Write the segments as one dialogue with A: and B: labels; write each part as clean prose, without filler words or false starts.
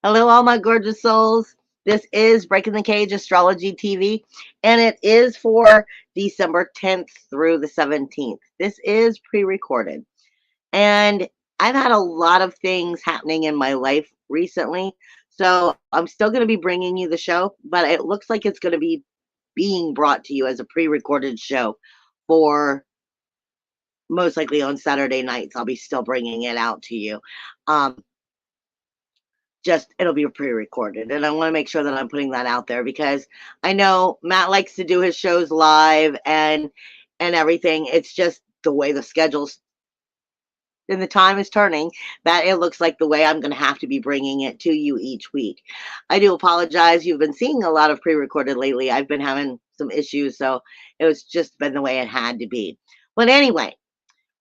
A: Hello, all my gorgeous souls. This is Breaking the Cage Astrology TV, and it is for December 10th through the 17th. This is pre recorded. And I've had a lot of things happening in my life recently. So I'm still going to be bringing you the show, but it looks like it's going to be being brought to you as a pre recorded show for most likely on Saturday nights. I'll be still bringing it out to you. Um, just it'll be pre-recorded, and I want to make sure that I'm putting that out there because I know Matt likes to do his shows live and everything. It's just the way the schedules and the time is turning that it looks like the way I'm going to have to be bringing it to you each week. I do apologize. You've been seeing a lot of pre-recorded lately. I've been having some issues, so it was just been the way it had to be. But anyway,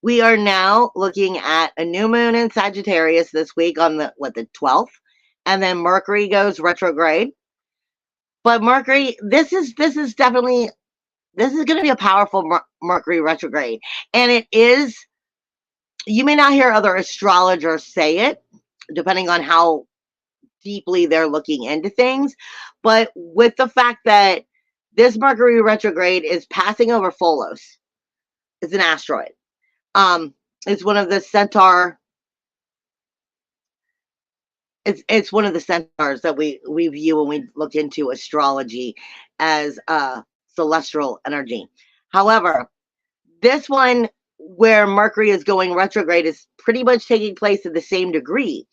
A: we are now looking at a new moon in Sagittarius this week on the 12th. And then Mercury goes retrograde. But Mercury, this is definitely going to be a powerful Mercury retrograde. And it is, you may not hear other astrologers say it, depending on how deeply they're looking into things. But with the fact that this Mercury retrograde is passing over Phobos, it's an asteroid. It's one of the centaur. It's one of the centaurs that we view when we look into astrology as celestial energy. However, this one where Mercury is going retrograde is pretty much taking place at the same degree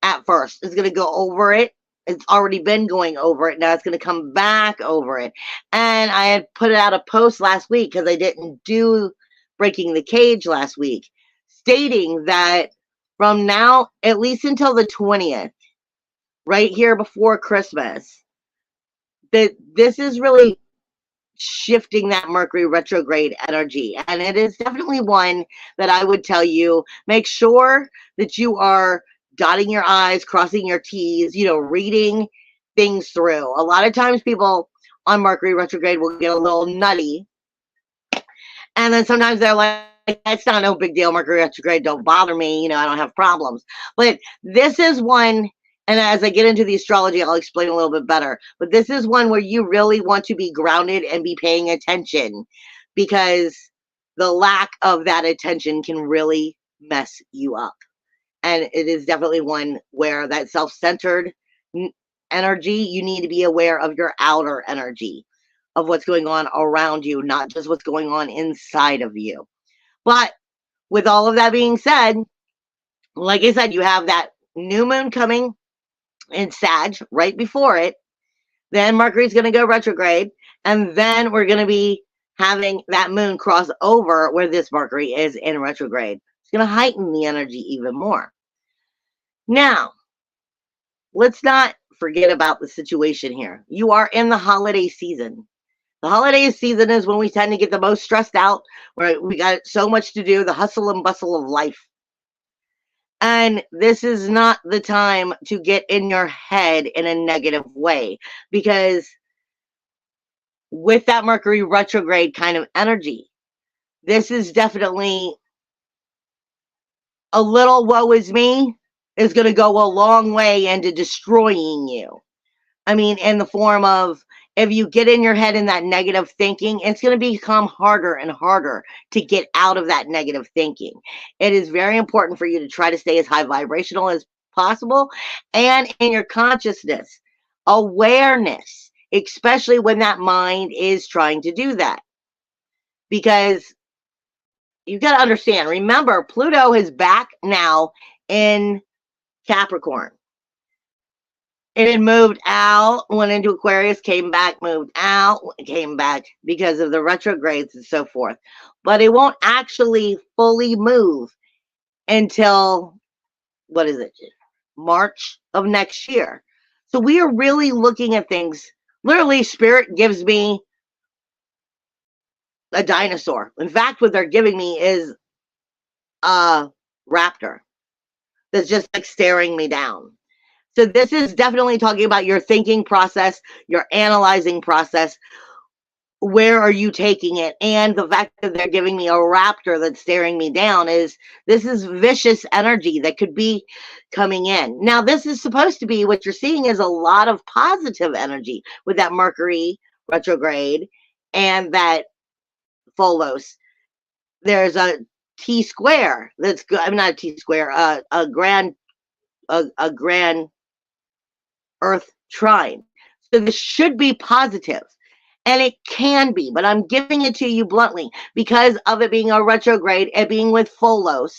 A: at first. It's going to go over it. It's already been going over it. Now it's going to come back over it. And I had put out a post last week because I didn't do Breaking the Cage last week, stating that from now, at least until the 20th, right here before Christmas, that this is really shifting that Mercury retrograde energy. And it is definitely one that I would tell you, make sure that you are dotting your I's, crossing your T's, reading things through. A lot of times people on Mercury retrograde will get a little nutty. And then sometimes they're like, it's not no big deal, Mercury retrograde, don't bother me, I don't have problems. But this is one, and as I get into the astrology, I'll explain a little bit better. But this is one where you really want to be grounded and be paying attention, because the lack of that attention can really mess you up. And it is definitely one where that self-centered energy, you need to be aware of your outer energy, of what's going on around you, not just what's going on inside of you. But with all of that being said, like I said, you have that new moon coming in Sag right before it. Then Mercury's going to go retrograde. And then we're going to be having that moon cross over where this Mercury is in retrograde. It's going to heighten the energy even more. Now, let's not forget about the situation here. You are in the holiday season. The holiday season is when we tend to get the most stressed out, where we got so much to do, the hustle and bustle of life. And this is not the time to get in your head in a negative way, because with that Mercury retrograde kind of energy, this is definitely a little woe is me is going to go a long way into destroying you. I mean, in the form of, if you get in your head in that negative thinking, it's going to become harder and harder to get out of that negative thinking. It is very important for you to try to stay as high vibrational as possible, and in your consciousness, awareness, especially when that mind is trying to do that. Because you've got to understand, remember, Pluto is back now in Capricorn. It had moved out, went into Aquarius, came back, moved out, came back because of the retrogrades and so forth. But it won't actually fully move until, what is it, March of next year. So we are really looking at things. Literally, Spirit gives me a dinosaur. In fact, what they're giving me is a raptor that's just like staring me down. So this is definitely talking about your thinking process, your analyzing process. where are you taking it? And the fact that they're giving me a raptor that's staring me down this is vicious energy that could be coming in. Now, this is supposed to be, what you're seeing is a lot of positive energy with that Mercury retrograde and that Pholos. There's a T square that's good. I'm not a T square, a grand Earth trine. So this should be positive. And it can be, but I'm giving it to you bluntly because of it being a retrograde and being with Pholos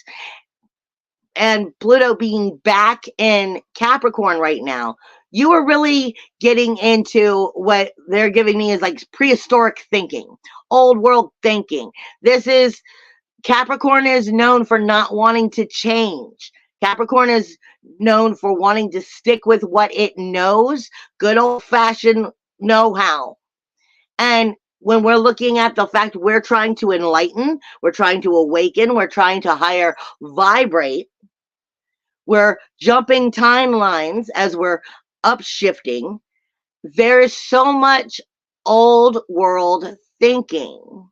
A: and Pluto being back in Capricorn right now. You are really getting into what they're giving me is like prehistoric thinking, old world thinking. Capricorn is known for not wanting to change. Capricorn is known for wanting to stick with what it knows, good old fashioned know-how. And when we're looking at the fact we're trying to enlighten, we're trying to awaken, we're trying to higher vibrate, we're jumping timelines as we're upshifting, there is so much old world thinking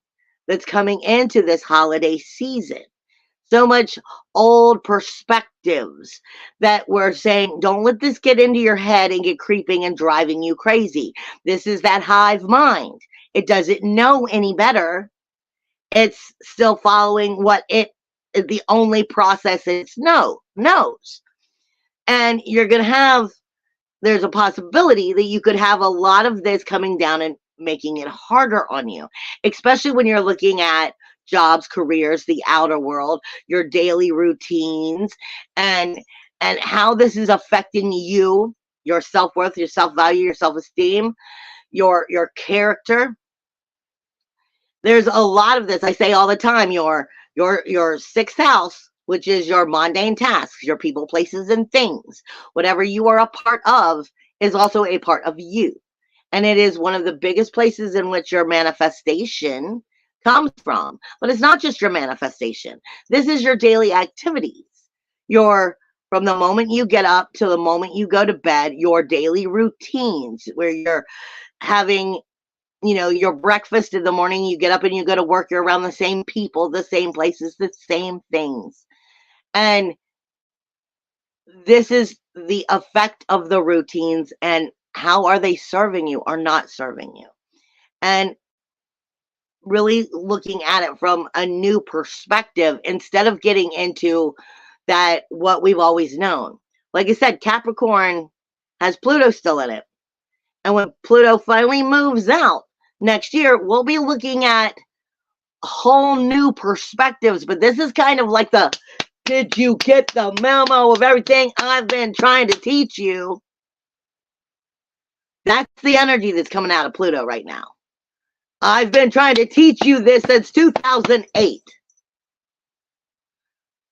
A: that's coming into this holiday season. So much old perspectives that we're saying, don't let this get into your head and get creeping and driving you crazy. This is that hive mind. It doesn't know any better. It's still following what the only process it knows. And there's a possibility that you could have a lot of this coming down and making it harder on you, especially when you're looking at jobs, careers, the outer world, your daily routines, and how this is affecting you, your self-worth, your self-value, your self-esteem, your character. There's a lot of this. I say all the time, your sixth house, which is your mundane tasks, your people, places, and things, whatever you are a part of is also a part of you. And it is one of the biggest places in which your manifestation comes from. But it's not just your manifestation. This is your daily activities. From the moment you get up to the moment you go to bed, your daily routines where you're having, your breakfast in the morning, you get up and you go to work, you're around the same people, the same places, the same things. And this is the effect of the routines and how are they serving you or not serving you. And really looking at it from a new perspective instead of getting into that what we've always known. Like I said, Capricorn has Pluto still in it. And when Pluto finally moves out next year, we'll be looking at whole new perspectives. But this is kind of like did you get the memo of everything I've been trying to teach you? That's the energy that's coming out of Pluto right now. I've been trying to teach you this since 2008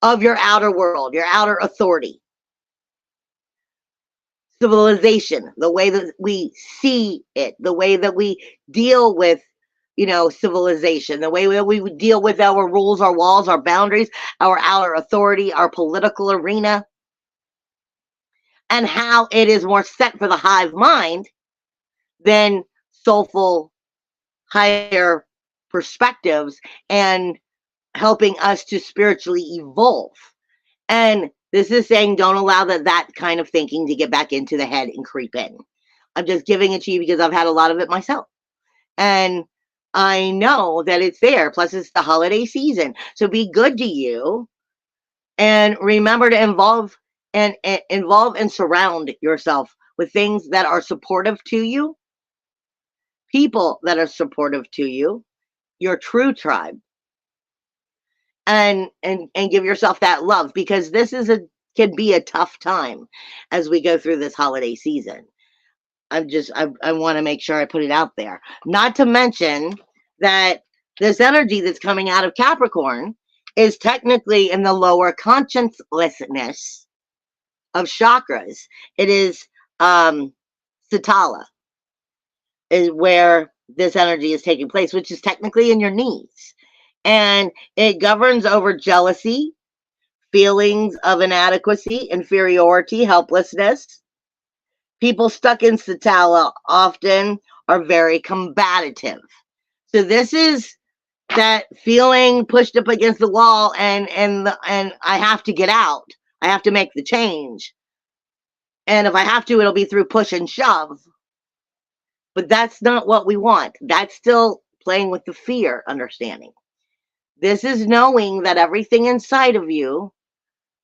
A: of your outer world, your outer authority. Civilization, the way that we see it, the way that we deal with, civilization, the way that we deal with our rules, our walls, our boundaries, our outer authority, our political arena, and how it is more set for the hive mind than soulful, higher perspectives and helping us to spiritually evolve. And this is saying don't allow that kind of thinking to get back into the head and creep in. I'm just giving it to you because I've had a lot of it myself. And I know that it's there. Plus, it's the holiday season. So be good to you. And remember to involve and surround yourself with things that are supportive to you, people that are supportive to you, your true tribe. And give yourself that love, because this can be a tough time as we go through this holiday season. I want to make sure I put it out there. Not to mention that this energy that's coming out of Capricorn is technically in the lower consciousness of chakras. It is Satala is where this energy is taking place, which is technically in your knees. And it governs over jealousy, feelings of inadequacy, inferiority, helplessness. People stuck in Satala often are very combative. So this is that feeling pushed up against the wall, and I have to get out. I have to make the change. And if I have to, it'll be through push and shove. But that's not what we want. That's still playing with the fear understanding. This is knowing that everything inside of you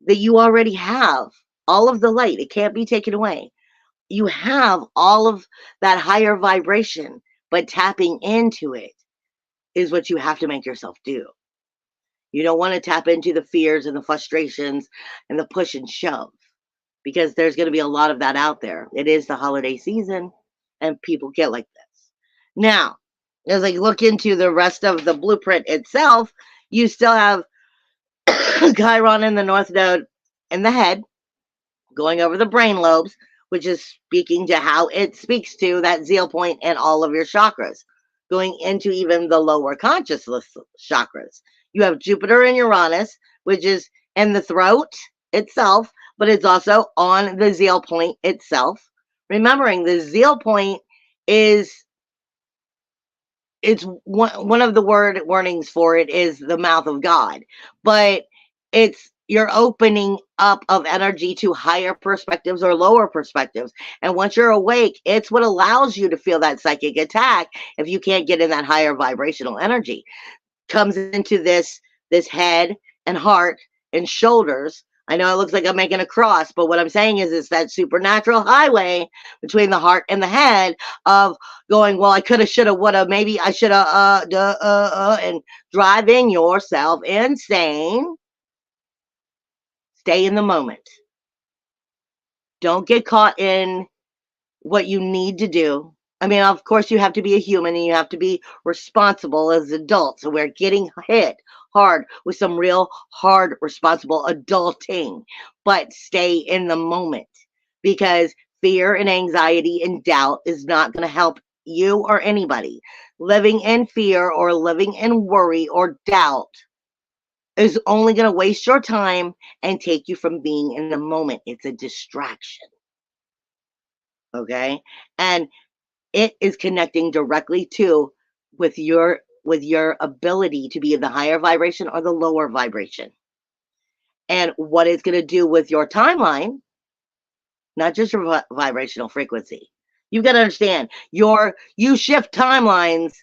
A: that you already have, all of the light, it can't be taken away. You have all of that higher vibration, but tapping into it is what you have to make yourself do. You don't want to tap into the fears and the frustrations and the push and shove, because there's going to be a lot of that out there. It is the holiday season and people get like this. Now, as I look into the rest of the blueprint itself, you still have Chiron in the North Node in the head, going over the brain lobes, which is speaking to how it speaks to that zeal point and all of your chakras, going into even the lower consciousness chakras. You have Jupiter and Uranus, which is in the throat itself, but it's also on the zeal point itself. Remembering the zeal point is, it's one of the wordings for it is the mouth of God, but it's your opening up of energy to higher perspectives or lower perspectives. And once you're awake, it's what allows you to feel that psychic attack. If you can't get in that higher vibrational energy, comes into this head and heart and shoulders. I know it looks like I'm making a cross, but what I'm saying is it's that supernatural highway between the heart and the head of going, well, I coulda, shoulda, woulda, maybe I shoulda, and driving yourself insane. Stay in the moment. Don't get caught in what you need to do. I mean, of course, you have to be a human and you have to be responsible as adults. So we're getting hit hard with some real hard, responsible adulting. But stay in the moment, because fear and anxiety and doubt is not going to help you or anybody. Living in fear or living in worry or doubt is only going to waste your time and take you from being in the moment. It's a distraction. Okay? And it is connecting directly to with your ability to be in the higher vibration or the lower vibration. And what it's going to do with your timeline, not just your vibrational frequency. You've got to understand, you shift timelines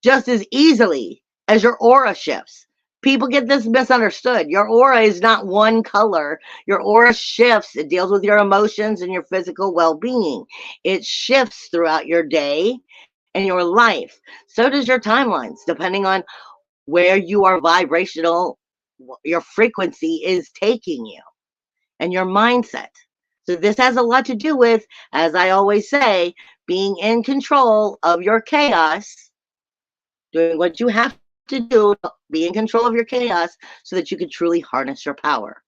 A: just as easily as your aura shifts. People get this misunderstood. Your aura is not one color. Your aura shifts. It deals with your emotions and your physical well-being. It shifts throughout your day and your life. So does your timelines, depending on where you are vibrational, your frequency is taking you, and your mindset. So this has a lot to do with, as I always say, being in control of your chaos, doing what you have to do, be in control of your chaos so that you can truly harness your power.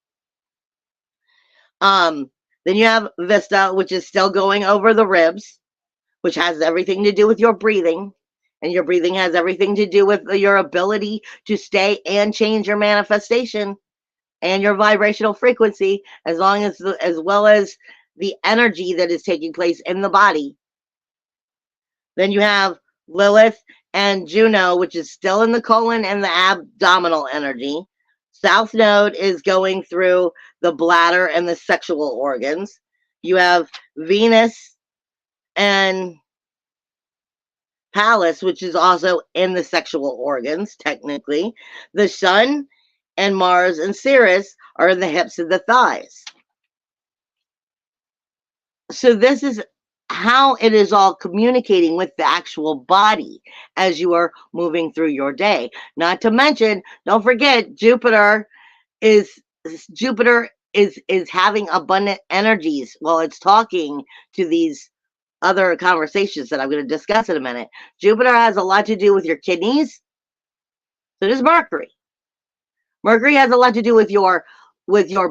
A: Then you have Vista, which is still going over the ribs, which has everything to do with your breathing. And your breathing has everything to do with your ability to stay and change your manifestation and your vibrational frequency, as well as the energy that is taking place in the body. Then you have Lilith and Juno, which is still in the colon and the abdominal energy. South Node is going through the bladder and the sexual organs. You have Venus and Pallas, which is also in the sexual organs, technically. The Sun and Mars and Ceres are in the hips and the thighs. So this is how it is all communicating with the actual body as you are moving through your day. Not to mention, don't forget, Jupiter is having abundant energies while it's talking to these other conversations that I'm going to discuss in a minute. Jupiter has a lot to do with your kidneys. So does Mercury. Mercury has a lot to do with your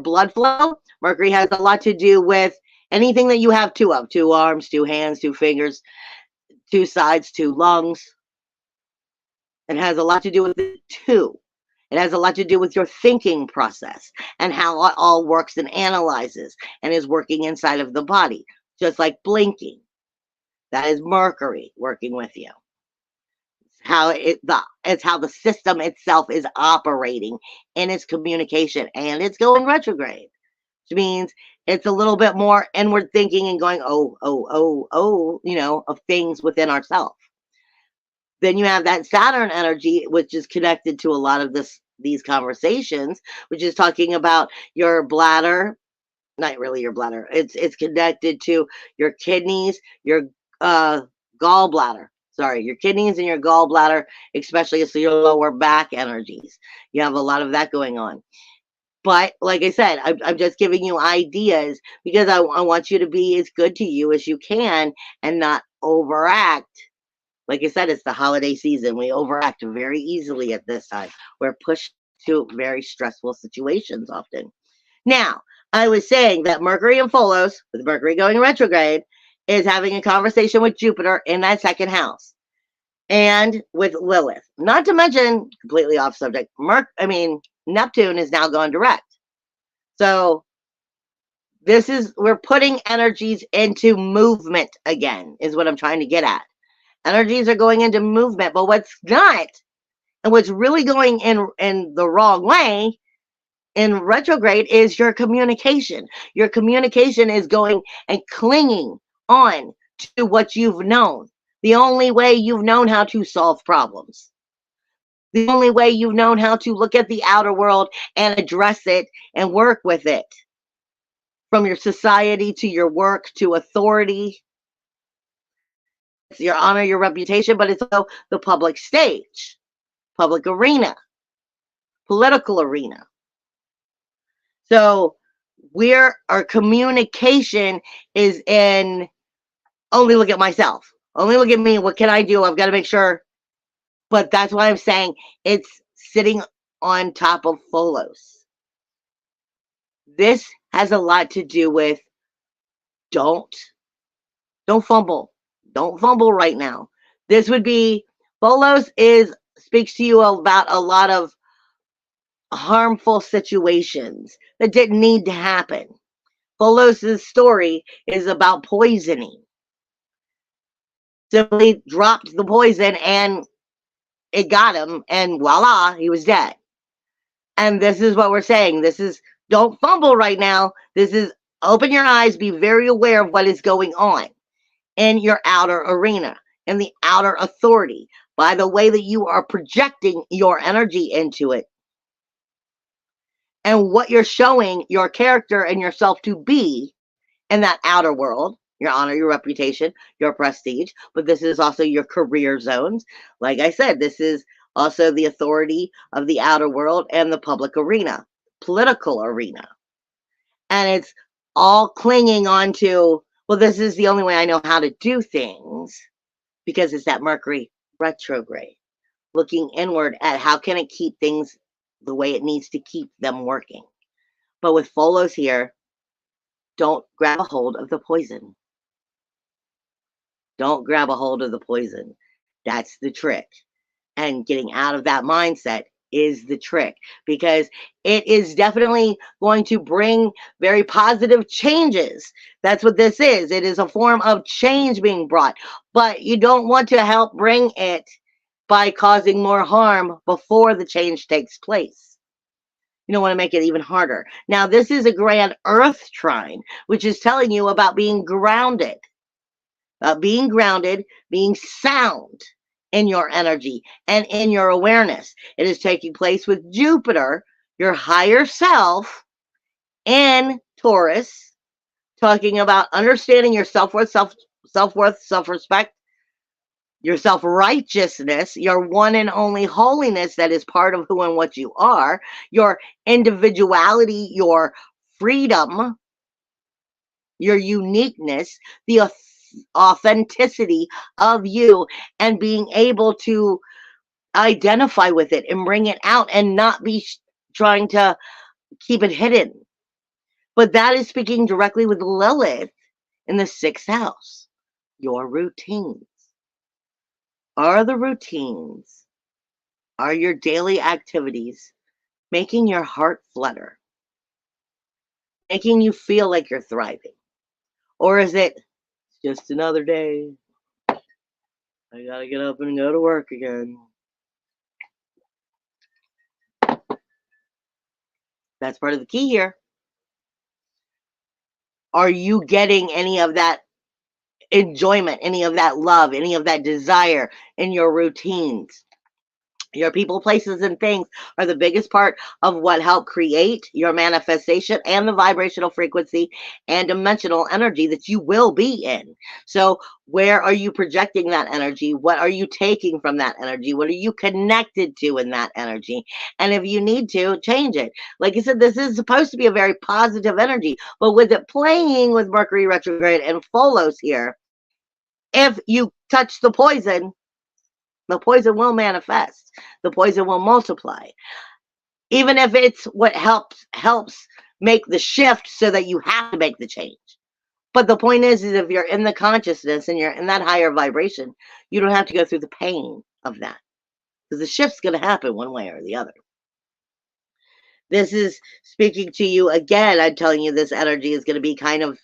A: blood flow. Mercury has a lot to do with anything that you have two of: 2 arms, 2 hands, 2 fingers, 2 sides, 2 lungs. It has a lot to do with it too. It has a lot to do with your thinking process and how it all works and analyzes and is working inside of the body, just like blinking. That is Mercury working with you. it's how the system itself is operating in its communication, and it's going retrograde, which means it's a little bit more inward thinking and going, of things within ourselves. Then you have that Saturn energy, which is connected to a lot of these conversations, which is talking about your bladder, not really your bladder. It's connected to your kidneys, your gallbladder. Sorry, your kidneys and your gallbladder, especially so your lower back energies. You have a lot of that going on. But like I said, I'm just giving you ideas because I want you to be as good to you as you can and not overact. Like I said, it's the holiday season. We overact very easily at this time. We're pushed to very stressful situations often. Now, I was saying that Mercury and Pholos, with Mercury going retrograde, is having a conversation with Jupiter in that second house and with Lilith. Not to mention, completely off subject, Neptune is now going direct. So we're putting energies into movement again, is what I'm trying to get at. Energies are going into movement, but what's not, and what's really going in the wrong way in retrograde is your communication. Your communication is going and clinging on to what you've known. The only way you've known how to solve problems. The only way you've known how to look at the outer world and address it and work with it. From your society to your work to authority. It's your honor, your reputation, but it's also the public stage, public arena, political arena. So our communication is in only look at myself. Only look at me. What can I do? I've got to make sure. But that's why I'm saying it's sitting on top of Pholos. This has a lot to do with don't fumble. Don't fumble right now. This would be Pholos speaks to you about a lot of harmful situations that didn't need to happen. Pholos' story is about poisoning. Simply dropped the poison and it got him, and voila, he was dead. And this is what we're saying. This is don't fumble right now. This is open your eyes, be very aware of what is going on in your outer arena, in the outer authority, by the way that you are projecting your energy into it. And what you're showing your character and yourself to be in that outer world, your honor, your reputation, your prestige. But this is also your career zones. Like I said, this is also the authority of the outer world and the public arena, political arena. And it's all clinging on to, well, this is the only way I know how to do things because it's that Mercury retrograde, looking inward at how can it keep things the way it needs to keep them working. But with Pholos here, don't grab a hold of the poison. Don't grab a hold of the poison. That's the trick. And getting out of that mindset is the trick, because it is definitely going to bring very positive changes. That's what this is. It is a form of change being brought, but you don't want to help bring it by causing more harm before the change takes place. You don't want to make it even harder. Now, this is a grand earth trine, which is telling you about being grounded, being sound in your energy and in your awareness. It is taking place with Jupiter, your higher self, in Taurus, talking about understanding your self-worth, self-respect, your self-righteousness, your one and only holiness that is part of who and what you are, your individuality, your freedom, your uniqueness, the authenticity of you, and being able to identify with it and bring it out and not be trying to keep it hidden. But that is speaking directly with Lilith in the 6th house. Your routines. Are your daily activities making your heart flutter? Making you feel like you're thriving? Or is it just another day? I gotta get up and go to work again. That's part of the key here. Are you getting any of that enjoyment, any of that love, any of that desire in your routines? Your people, places, and things are the biggest part of what help create your manifestation and the vibrational frequency and dimensional energy that you will be in. So, where are you projecting that energy? What are you taking from that energy? What are you connected to in that energy? And if you need to, change it. Like I said, this is supposed to be a very positive energy, but with it playing with Mercury retrograde and Folos here, if you touch the poison will manifest. The poison will multiply. Even if it's what helps make the shift so that you have to make the change. But the point is if you're in the consciousness and you're in that higher vibration, you don't have to go through the pain of that. Because the shift's going to happen one way or the other. This is speaking to you again. I'm telling you this energy is going to be kind of,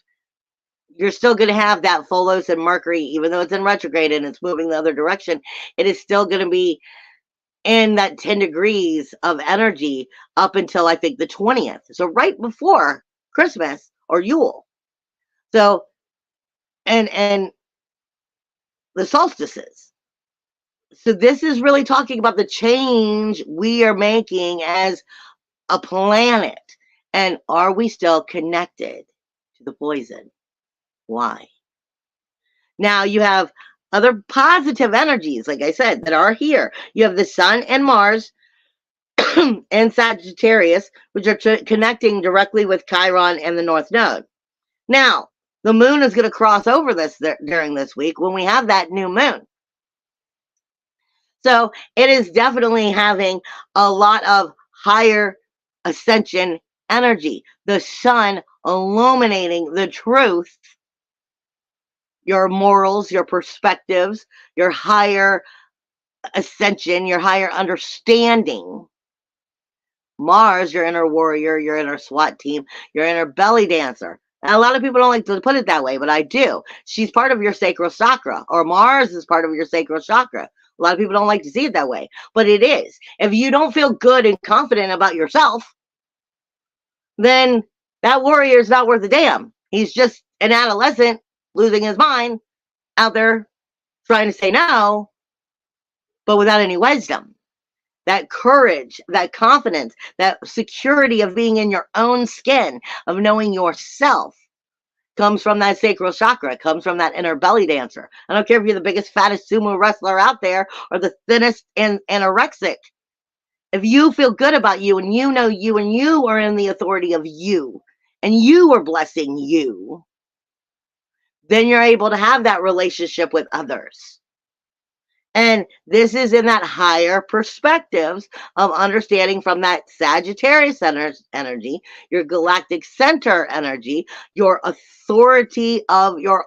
A: you're still going to have that Folos and Mercury, even though it's in retrograde and it's moving the other direction. It is still going to be in that 10 degrees of energy up until I think the 20th. So right before Christmas or Yule. So, and the solstices. So this is really talking about the change we are making as a planet. And are we still connected to the poison? Why? Now you have other positive energies, like I said, that are here. You have the Sun and Mars and Sagittarius, which are connecting directly with Chiron and the North Node. Now, the moon is going to cross over this during this week when we have that new moon. So it is definitely having a lot of higher ascension energy. The sun illuminating the truth, your morals, your perspectives, your higher ascension, your higher understanding. Mars, your inner warrior, your inner SWAT team, your inner belly dancer. And a lot of people don't like to put it that way, but I do. She's part of your sacral chakra, or Mars is part of your sacral chakra. A lot of people don't like to see it that way, but it is. If you don't feel good and confident about yourself, then that warrior is not worth a damn. He's just an adolescent losing his mind out there trying to say no, but without any wisdom. That courage, that confidence, that security of being in your own skin, of knowing yourself, comes from that sacral chakra, comes from that inner belly dancer. I don't care if you're the biggest, fattest sumo wrestler out there or the thinnest and anorexic. If you feel good about you and you know you and you are in the authority of you and you are blessing you, then you're able to have that relationship with others. And this is in that higher perspectives of understanding from that Sagittarius energy, your galactic center energy, your authority of your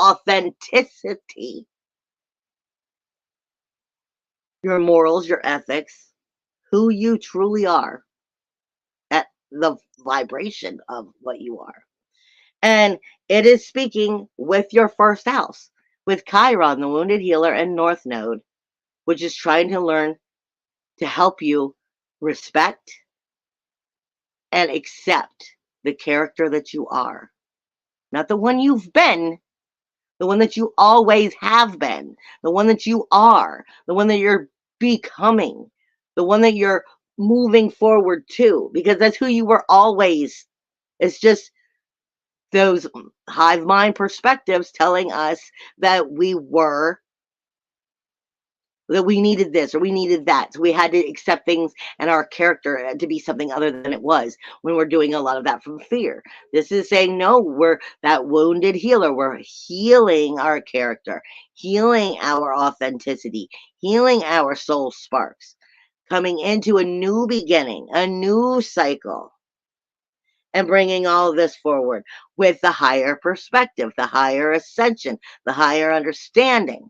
A: authenticity, your morals, your ethics, who you truly are at the vibration of what you are. And it is speaking with your first house, with Chiron, the wounded healer, and North Node, which is trying to learn to help you respect and accept the character that you are. Not the one you've been, the one that you always have been, the one that you are, the one that you're becoming, the one that you're moving forward to, because that's who you were always. It's just those hive mind perspectives telling us that we needed this or we needed that. So we had to accept things and our character to be something other than it was when we're doing a lot of that from fear. This is saying, no, we're that wounded healer. We're healing our character, healing our authenticity, healing our soul sparks, coming into a new beginning, a new cycle, and bringing all of this forward with the higher perspective, the higher ascension, the higher understanding.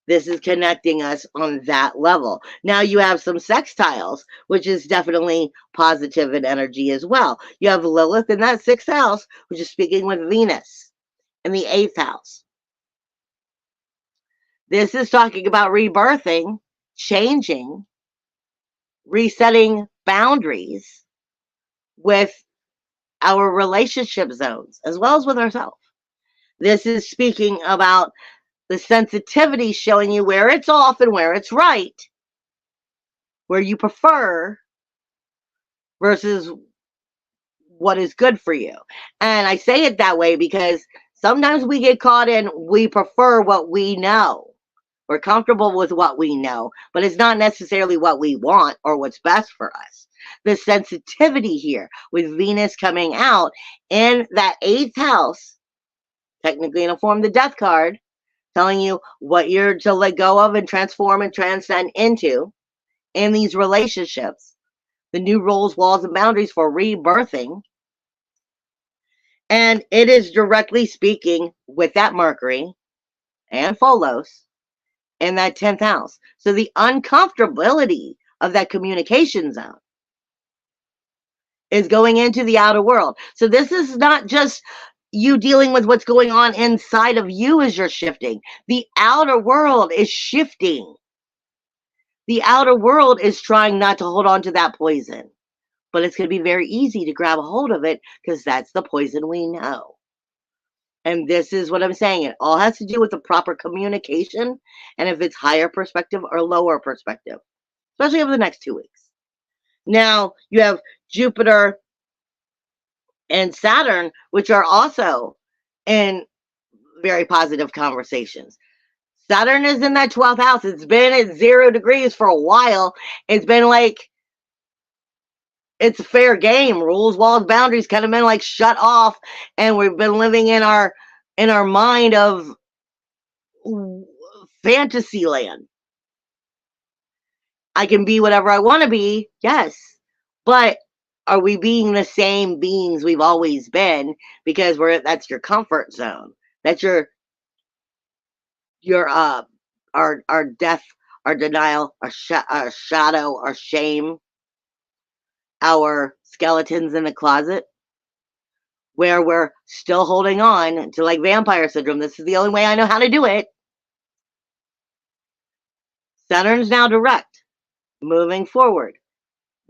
A: This is connecting us on that level. Now you have some sextiles, which is definitely positive in energy as well. You have Lilith in that 6th house, which is speaking with Venus in the 8th house. This is talking about rebirthing, changing, resetting boundaries with our relationship zones as well as with ourselves. This is speaking about the sensitivity, showing you where it's off and where it's right, where you prefer versus what is good for you. And I say it that way because sometimes we get caught in, we prefer what we know. We're comfortable with what we know, but it's not necessarily what we want or what's best for us. The sensitivity here with Venus coming out in that 8th house, technically in a form of the death card, telling you what you're to let go of and transform and transcend into in these relationships, the new rules, walls, and boundaries for rebirthing. And it is directly speaking with that Mercury and Pholos in that 10th house. So the uncomfortability of that communication zone is going into the outer world. So this is not just you dealing with what's going on inside of you as you're shifting. The outer world is shifting. The outer world is trying not to hold on to that poison. But it's going to be very easy to grab a hold of it because that's the poison we know. And this is what I'm saying. It all has to do with the proper communication and if it's higher perspective or lower perspective, especially over the next 2 weeks. Now, you have Jupiter and Saturn, which are also in very positive conversations. Saturn is in that 12th house. It's been at 0 degrees for a while. It's been like, it's a fair game. Rules, walls, boundaries kind of been like shut off. And we've been living in our mind of fantasy land. I can be whatever I want to be, yes. But are we being the same beings we've always been? Because that's your comfort zone. That's our death, our denial, our shadow, our shame, our skeletons in the closet, where we're still holding on to like vampire syndrome. This is the only way I know how to do it. Saturn's now direct, moving forward.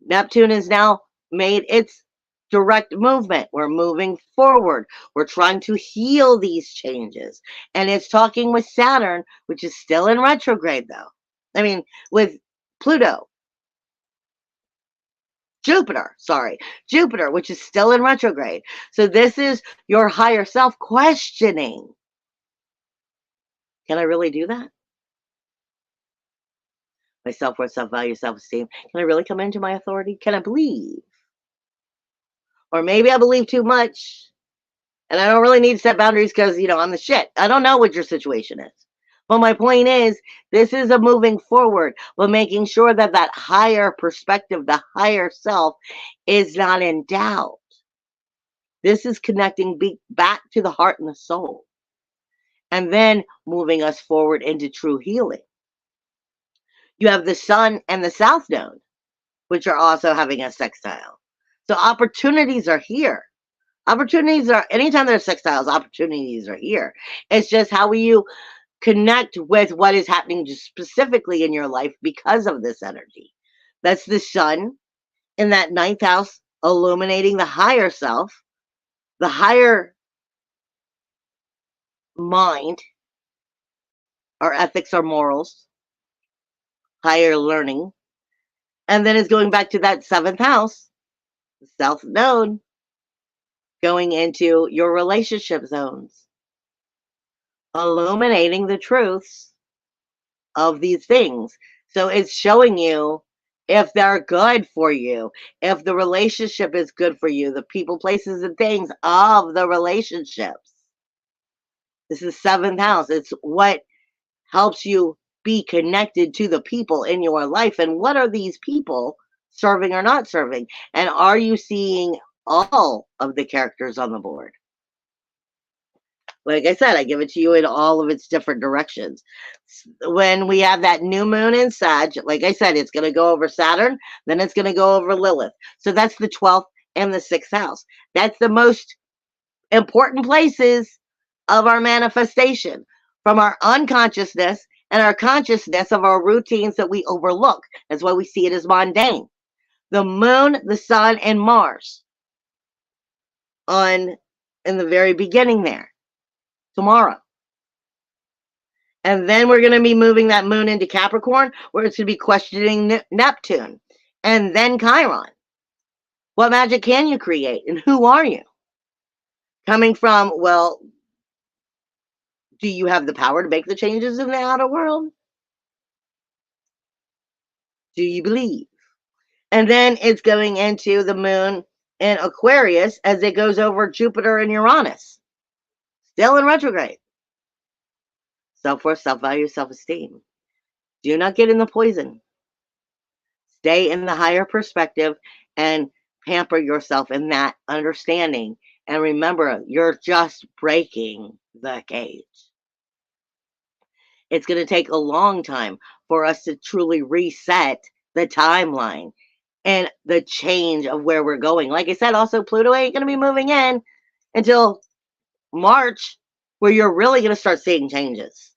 A: Neptune is now made its direct movement. We're moving forward. We're trying to heal these changes. And it's talking with Saturn, which is still in retrograde, though. I mean, with Pluto. Jupiter, which is still in retrograde. So this is your higher self questioning. Can I really do that? My self-worth, self-value, self-esteem. Can I really come into my authority? Can I believe? Or maybe I believe too much and I don't really need to set boundaries because, I'm the shit. I don't know what your situation is. But my point is, this is a moving forward, but making sure that that higher perspective, the higher self, is not in doubt. This is connecting back to the heart and the soul. And then moving us forward into true healing. You have the Sun and the South Node, which are also having a sextile. So opportunities are here. Opportunities are, anytime there's sextiles, opportunities are here. It's just how you connect with what is happening just specifically in your life because of this energy. That's the Sun in that 9th house, illuminating the higher self, the higher mind, our ethics, our morals, higher learning. And then it's going back to that 7th house, the South Node, going into your relationship zones, illuminating the truths of these things. So it's showing you if they're good for you, if the relationship is good for you, the people, places, and things of the relationships. This is 7th house. It's what helps you be connected to the people in your life. And what are these people serving or not serving? And are you seeing all of the characters on the board? Like I said, I give it to you in all of its different directions. When we have that new moon in Sag, like I said, it's going to go over Saturn, then it's going to go over Lilith. So that's the 12th and the 6th house. That's the most important places of our manifestation, from our unconsciousness and our consciousness of our routines that we overlook. That's why we see it as mundane. The moon, the sun, and Mars in the very beginning there, tomorrow. And then we're going to be moving that moon into Capricorn, where it's going to be questioning Neptune. And then Chiron. What magic can you create? And who are you? Coming from, well, do you have the power to make the changes in the outer world? Do you believe? And then it's going into the moon in Aquarius as it goes over Jupiter and Uranus. Still in retrograde. Self-worth, self-value, self-esteem. Do not get in the poison. Stay in the higher perspective and pamper yourself in that understanding. And remember, you're just breaking the cage. It's going to take a long time for us to truly reset the timeline and the change of where we're going. Like I said, also, Pluto ain't going to be moving in until March, where you're really going to start seeing changes.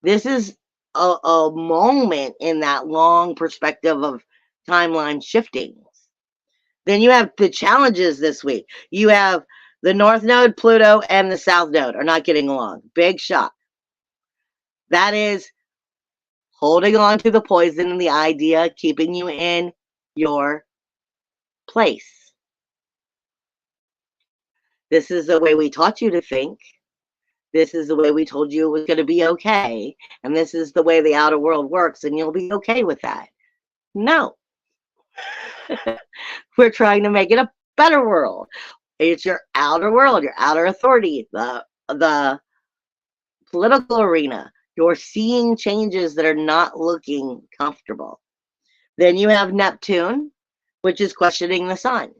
A: This is a moment in that long perspective of timeline shifting. Then you have the challenges this week. You have the North Node, Pluto, and the South Node are not getting along. Big shock. That is holding on to the poison and the idea, keeping you in your place. This is the way we taught you to think. This is the way we told you it was going to be okay. And this is the way the outer world works, and you'll be okay with that. No. We're trying to make it a better world. It's your outer world, your outer authority, the political arena. You're seeing changes that are not looking comfortable. Then you have Neptune, which is questioning the sun.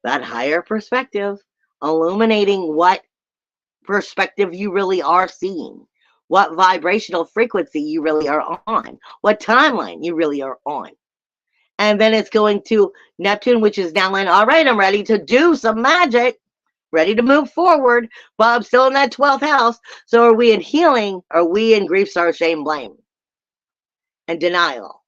A: That higher perspective, illuminating what perspective you really are seeing, what vibrational frequency you really are on, what timeline you really are on. And then it's going to Neptune, which is now in, all right, I'm ready to do some magic, ready to move forward, but I'm still in that 12th house. So are we in healing? Are we in grief, sorrow, shame, blame, and denial?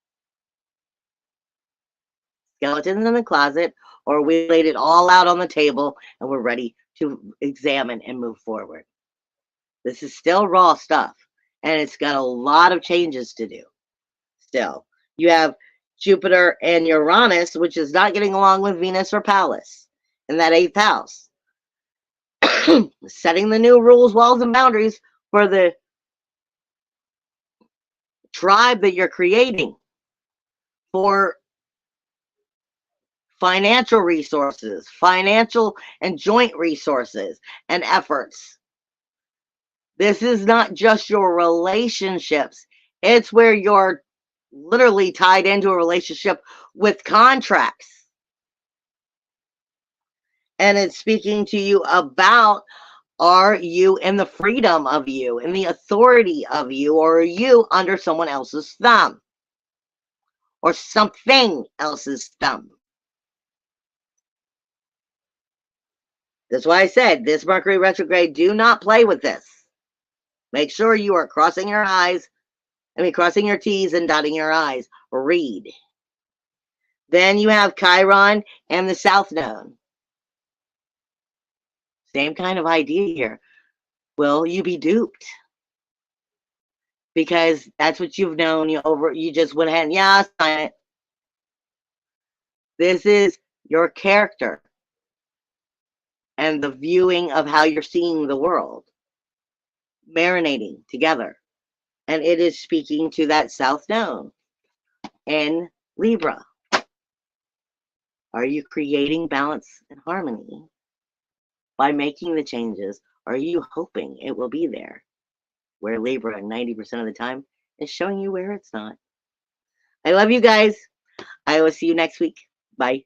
A: Skeletons in the closet, or we laid it all out on the table and we're ready to examine and move forward. This is still raw stuff, and it's got a lot of changes to do. Still, you have Jupiter and Uranus, which is not getting along with Venus or Pallas in that 8th house. Setting the new rules, walls, and boundaries for the tribe that you're creating, for financial resources, financial and joint resources and efforts. This is not just your relationships. It's where you're literally tied into a relationship with contracts. And it's speaking to you about, are you in the freedom of you, in the authority of you, or are you under someone else's thumb? Or something else's thumb? That's why I said this Mercury retrograde, do not play with this. Make sure you are crossing your T's and dotting your I's. Read. Then you have Chiron and the South Node. Same kind of idea here. Will you be duped? Because that's what you've known. You just went ahead and, yeah, I'll sign it. This is your character and the viewing of how you're seeing the world marinating together. And it is speaking to that South Node in Libra. Are you creating balance and harmony by making the changes? Are you hoping it will be there? Where Libra 90% of the time is showing you where it's not. I love you guys. I will see you next week. Bye.